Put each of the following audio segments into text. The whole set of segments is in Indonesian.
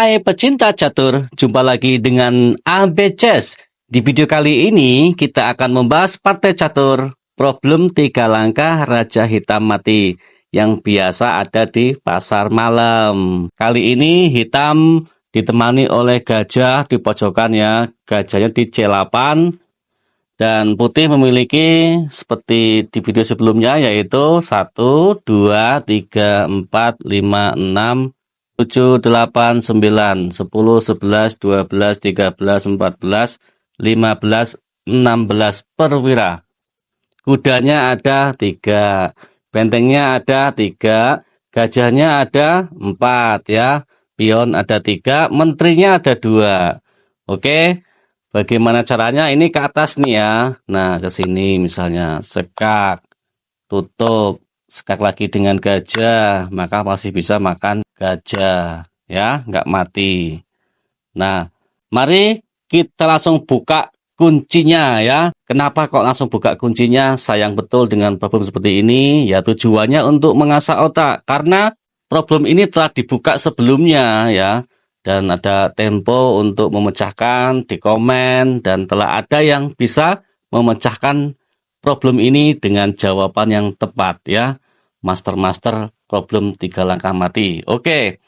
Hai pecinta catur, jumpa lagi dengan AB Chess. Di video kali ini kita akan membahas partai catur problem 3 langkah Raja Hitam Mati yang biasa ada di pasar malam. Kali ini hitam ditemani oleh gajah di pojokan ya, gajahnya di C8 dan putih memiliki seperti di video sebelumnya yaitu 1, 2, 3, 4, 5, 6, 7, 8, 9, 10, 11, 12, 13, 14, 15, 16 perwira. Kudanya ada 3, bentengnya ada 3, gajahnya ada 4 ya, pion ada 3, menterinya ada 2. Oke, bagaimana caranya? Ini ke atas nih ya. Nah, ke sini misalnya sekak, tutup, sekak lagi dengan gajah, maka masih bisa makan gajah ya, nggak mati. Nah, mari kita langsung buka kuncinya ya. Kenapa kok langsung buka kuncinya? Sayang betul dengan problem seperti ini. Ya tujuannya untuk mengasah otak, karena problem ini telah dibuka sebelumnya ya, dan ada tempo untuk memecahkan di komen, dan telah ada yang bisa memecahkan problem ini dengan jawaban yang tepat ya. Master problem 3 langkah mati. Oke,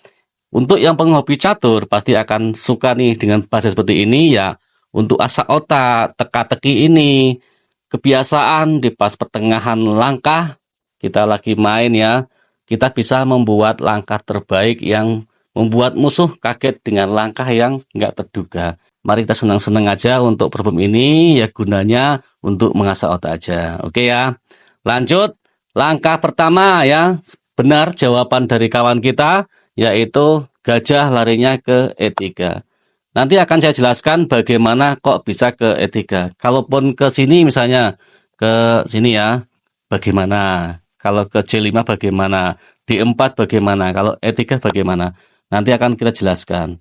untuk yang penghobi catur pasti akan suka nih dengan bahasa seperti ini ya. Untuk asah otak, teka-teki ini, kebiasaan di pas pertengahan langkah kita lagi main ya, kita bisa membuat langkah terbaik yang membuat musuh kaget dengan langkah yang nggak terduga. Mari kita senang-senang aja untuk problem ini ya, gunanya untuk mengasah otak aja. Oke ya, lanjut. Langkah pertama ya, benar jawaban dari kawan kita, yaitu gajah larinya ke E3. Nanti akan saya jelaskan bagaimana kok bisa ke E3. Kalaupun ke sini misalnya, ke sini ya, bagaimana? Kalau ke C5 bagaimana? D4 bagaimana? Kalau E3 bagaimana? Nanti akan kita jelaskan.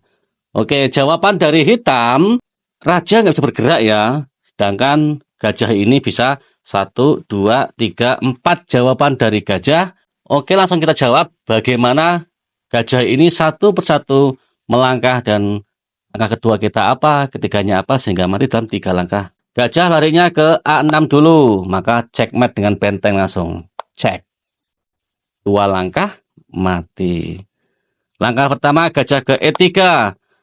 Oke, jawaban dari hitam, raja nggak bisa bergerak ya, sedangkan gajah ini bisa 1, 2, 3, 4 jawaban dari gajah. Oke, langsung kita jawab bagaimana gajah ini satu persatu melangkah, dan langkah kedua kita apa, ketiganya apa, sehingga mati dalam 3 langkah. Gajah larinya ke A6 dulu, maka checkmate dengan benteng langsung. Cek. 2 langkah, mati. Langkah pertama gajah ke E3.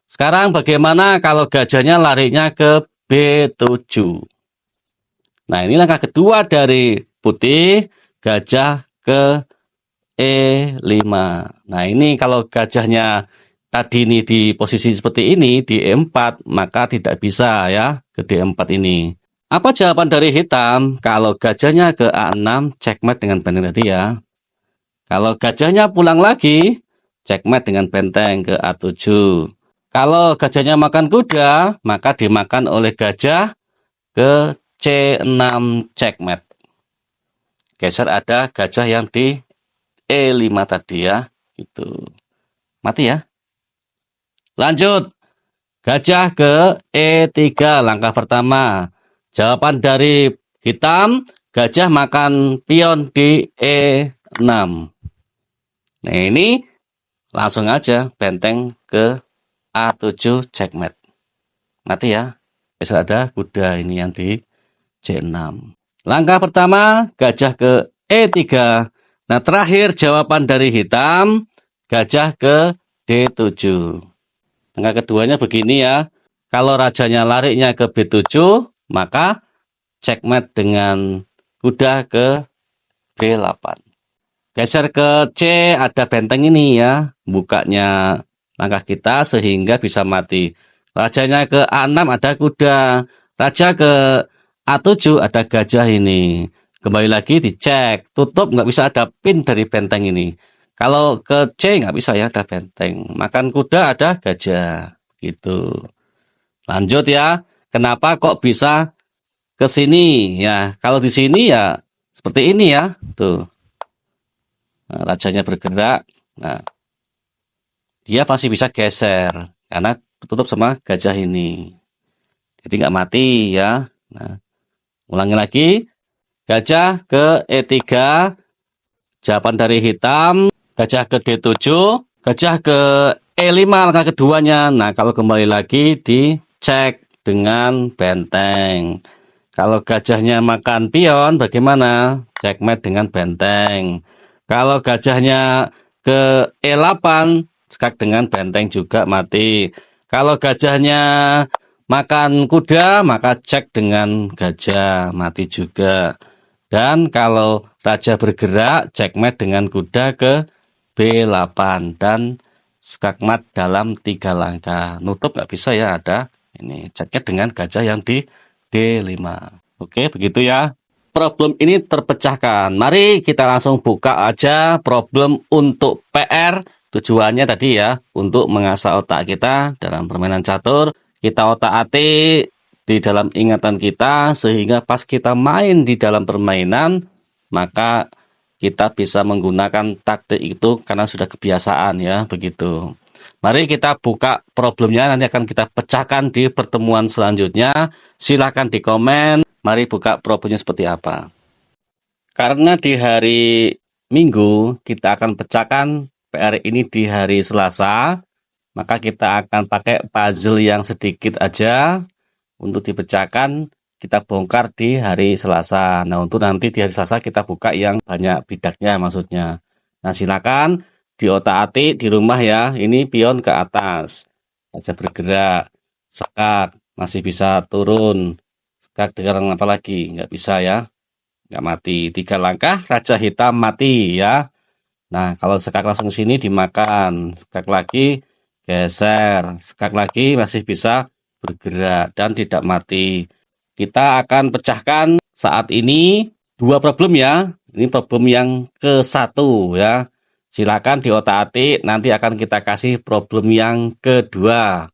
Sekarang bagaimana kalau gajahnya larinya ke B7? Nah, ini langkah kedua dari putih, gajah ke E5. Nah, ini kalau gajahnya tadi ini di posisi seperti ini, di E4, maka tidak bisa ya ke D4 ini. Apa jawaban dari hitam? Kalau gajahnya ke A6, checkmate dengan benteng tadi ya. Kalau gajahnya pulang lagi, checkmate dengan benteng ke A7. Kalau gajahnya makan kuda, maka dimakan oleh gajah ke C6 checkmate. Geser ada gajah yang di E5 tadi ya, gitu. Mati ya. Lanjut. Gajah ke E3 langkah pertama. Jawaban dari hitam, gajah makan pion di E6. Nah, ini langsung aja benteng ke A7 checkmate. Mati ya. Geser ada kuda ini yang di C6. Langkah pertama, gajah ke E3. Nah, terakhir jawaban dari hitam, gajah ke D7. Langkah keduanya begini ya. Kalau rajanya larinya ke B7, maka checkmate dengan kuda ke B8. Geser ke C, ada benteng ini ya. Bukanya langkah kita sehingga bisa mati. Rajanya ke A6 ada kuda. Raja ke A7 ada gajah ini. Kembali lagi dicek. Tutup nggak bisa, ada pin dari benteng ini. Kalau ke C nggak bisa ya, ada benteng. Makan kuda ada gajah. Gitu. Lanjut ya. Kenapa kok bisa ke sini? Ya, kalau di sini ya seperti ini ya. Tuh. Nah, rajanya bergerak. Nah, dia pasti bisa geser karena tertutup sama gajah ini. Jadi nggak mati ya. Nah, ulangi lagi. Gajah ke E3. Jawaban dari hitam. Gajah ke D7. Gajah ke E5 langkah keduanya. Nah, kalau kembali lagi dicek dengan benteng. Kalau gajahnya makan pion, bagaimana? Checkmate dengan benteng. Kalau gajahnya ke E8, skak dengan benteng juga mati. Kalau gajahnya makan kuda, maka cek dengan gajah, mati juga. Dan kalau raja bergerak, checkmate dengan kuda ke B8 dan skakmat dalam 3 langkah. Nutup nggak bisa ya, ada ini ceknya dengan gajah yang di D5. Oke, begitu ya. Problem ini terpecahkan. Mari kita langsung buka aja problem untuk PR. Tujuannya tadi ya, untuk mengasah otak kita dalam permainan catur. Kita otak-atik di dalam ingatan kita, sehingga pas kita main di dalam permainan, maka kita bisa menggunakan taktik itu karena sudah kebiasaan ya, begitu. Mari kita buka problemnya, nanti akan kita pecahkan di pertemuan selanjutnya. Silakan di komen, mari buka problemnya seperti apa. Karena di hari Minggu kita akan pecahkan PR ini di hari Selasa, maka kita akan pakai puzzle yang sedikit aja untuk dipecahkan. Kita bongkar di hari Selasa. Nah, untuk nanti di hari Selasa kita buka yang banyak bidaknya maksudnya. Nah, silakan di otak-atik di rumah ya. Ini pion ke atas. Aja bergerak. Sekak. Masih bisa turun. Sekak dengan apa lagi? Nggak bisa ya. Nggak mati. 3 langkah, raja hitam mati ya. Nah, kalau sekak langsung sini dimakan. Sekak lagi, geser. Sekak lagi masih bisa bergerak dan tidak mati. Kita akan pecahkan saat ini 2 problem ya. Ini problem yang ke-1 ya. Silakan di otak-atik, nanti akan kita kasih problem yang kedua.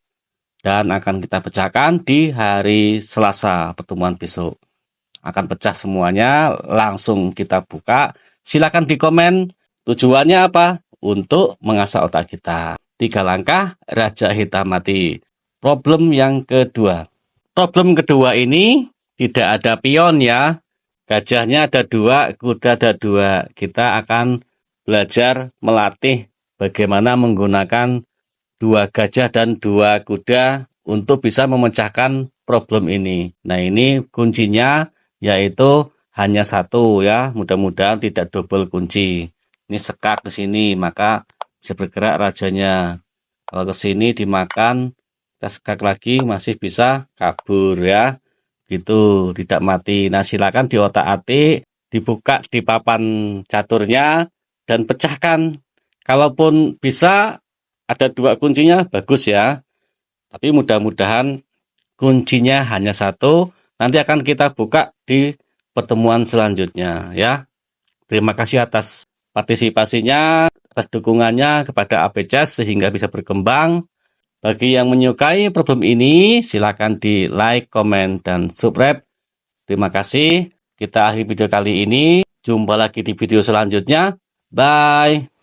Dan akan kita pecahkan di hari Selasa pertemuan besok. Akan pecah semuanya, langsung kita buka. Silakan di komen, tujuannya apa? Untuk mengasah otak kita. 3 langkah, raja hitam mati. Problem yang kedua. Problem kedua ini tidak ada pion ya. Gajahnya ada 2, kuda ada 2. Kita akan belajar melatih bagaimana menggunakan 2 gajah dan 2 kuda untuk bisa memecahkan problem ini. Nah, ini kuncinya yaitu hanya 1 ya. Mudah-mudahan tidak double kunci. Ini sekak ke sini, maka bisa bergerak rajanya. Kalau ke sini dimakan, kita sekak lagi masih bisa kabur ya, gitu, tidak mati. Nah, silakan di otak-atik, dibuka di papan caturnya dan pecahkan. Kalaupun bisa ada 2 kuncinya bagus ya, tapi mudah-mudahan kuncinya hanya 1. Nanti akan kita buka di pertemuan selanjutnya ya. Terima kasih atas partisipasinya, atas dukungannya kepada ABCS sehingga bisa berkembang. Bagi yang menyukai problem ini, silakan di like, komen, dan subscribe. Terima kasih. Kita akhiri video kali ini. Jumpa lagi di video selanjutnya. Bye.